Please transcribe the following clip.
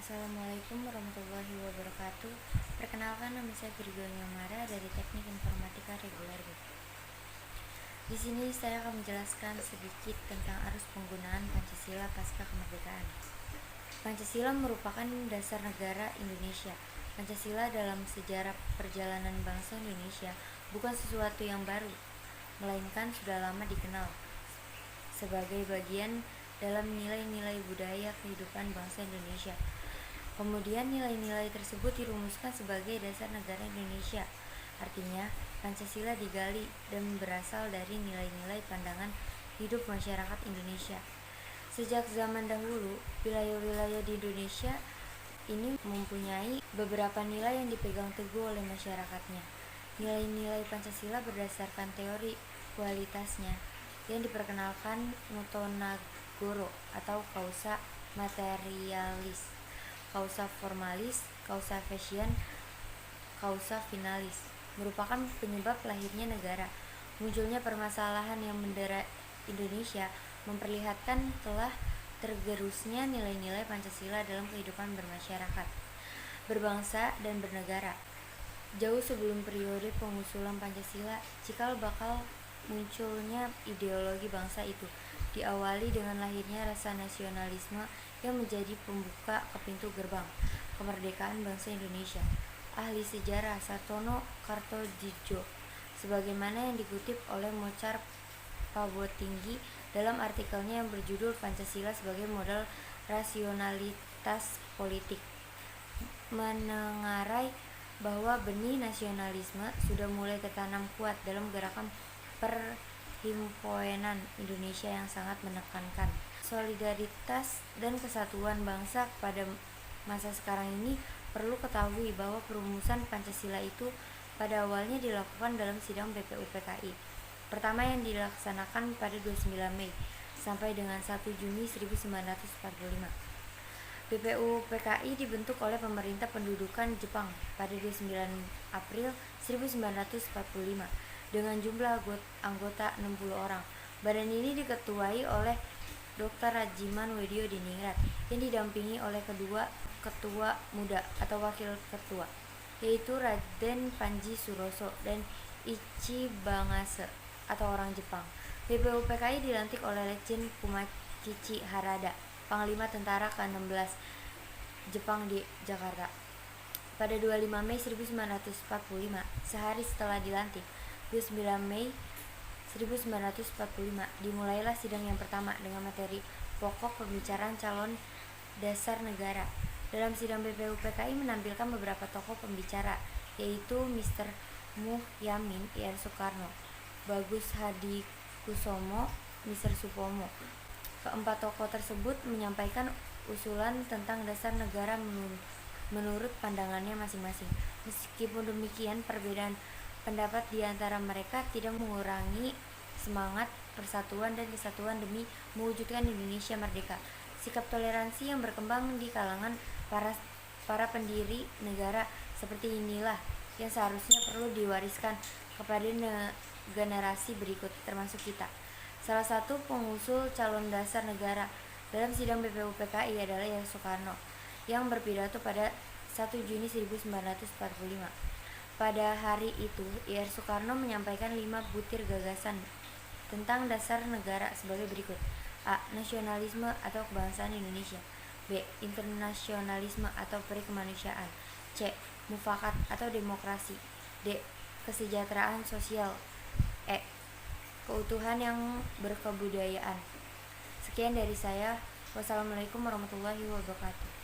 Assalamualaikum warahmatullahi wabarakatuh. Perkenalkan, nama saya Virgo Nyamara dari Teknik Informatika Reguler B. Di sini saya akan menjelaskan sedikit tentang arus penggunaan Pancasila pasca kemerdekaan. Pancasila merupakan dasar negara Indonesia. Pancasila dalam sejarah perjalanan bangsa Indonesia bukan sesuatu yang baru, melainkan sudah lama dikenal sebagai bagian dalam nilai-nilai budaya kehidupan bangsa Indonesia. Kemudian nilai-nilai tersebut dirumuskan sebagai dasar negara Indonesia. Artinya, Pancasila digali dan berasal dari nilai-nilai pandangan hidup masyarakat Indonesia. Sejak zaman dahulu, wilayah-wilayah di Indonesia ini mempunyai beberapa nilai yang dipegang teguh oleh masyarakatnya. Nilai-nilai Pancasila berdasarkan teori kualitasnya yang diperkenalkan Notonagoro atau causa materialis, causa formalis, causa fashion, causa finalis, merupakan penyebab lahirnya negara. Munculnya permasalahan yang mendera Indonesia memperlihatkan telah tergerusnya nilai-nilai Pancasila dalam kehidupan bermasyarakat, berbangsa, dan bernegara. Jauh sebelum periode pengusulan Pancasila, cikal bakal munculnya ideologi bangsa itu diawali dengan lahirnya rasa nasionalisme yang menjadi pembuka ke pintu gerbang kemerdekaan bangsa Indonesia. Ahli sejarah Sartono Kartodjojo, sebagaimana yang dikutip oleh Mochar Pabotinggi dalam artikelnya yang berjudul Pancasila sebagai Modal Rasionalitas Politik, menengarai bahwa benih nasionalisme sudah mulai tertanam kuat dalam gerakan perhimpunan Indonesia yang sangat menekankan solidaritas dan kesatuan bangsa. Pada masa sekarang ini perlu ketahui bahwa perumusan Pancasila itu pada awalnya dilakukan dalam sidang BPUPKI pertama yang dilaksanakan pada 29 Mei sampai dengan 1 Juni 1945. BPUPKI dibentuk oleh pemerintah pendudukan Jepang pada 29 April 1945 dengan jumlah anggota 60 orang. Badan ini diketuai oleh Dr. Rajiman Weddio Diningrat yang didampingi oleh kedua ketua muda atau wakil ketua, yaitu Raden Panji Suroso dan Ichi Bangase atau orang Jepang. BPUPKI dilantik oleh Letjen Fumakichi Harada, Panglima Tentara ke-16 Jepang di Jakarta. Pada 25 Mei 1945, sehari setelah dilantik, 29 Mei 1945, dimulailah sidang yang pertama dengan materi pokok pembicaraan calon dasar negara. Dalam sidang BPUPKI menampilkan beberapa tokoh pembicara, yaitu Mr. Muhyamin Ir Soekarno, Bagus Hadikusumo, Mr. Supomo. Keempat tokoh tersebut menyampaikan usulan tentang dasar negara menurut pandangannya masing-masing. Meskipun demikian, perbedaan pendapat di antara mereka tidak mengurangi semangat persatuan dan kesatuan demi mewujudkan Indonesia merdeka. Sikap toleransi yang berkembang di kalangan para pendiri negara seperti inilah yang seharusnya perlu diwariskan kepada generasi berikut, termasuk kita. Salah satu pengusul calon dasar negara dalam sidang BPUPKI adalah Ir Soekarno yang berpidato pada 1 Juni 1945. Pada hari itu, Ir Soekarno menyampaikan 5 butir gagasan tentang dasar negara sebagai berikut: A. Nasionalisme atau kebangsaan Indonesia. B. Internasionalisme atau perikemanusiaan. C. Mufakat atau demokrasi. D. Kesejahteraan sosial. E. Keutuhan yang berkebudayaan. Sekian dari saya. Wassalamualaikum warahmatullahi wabarakatuh.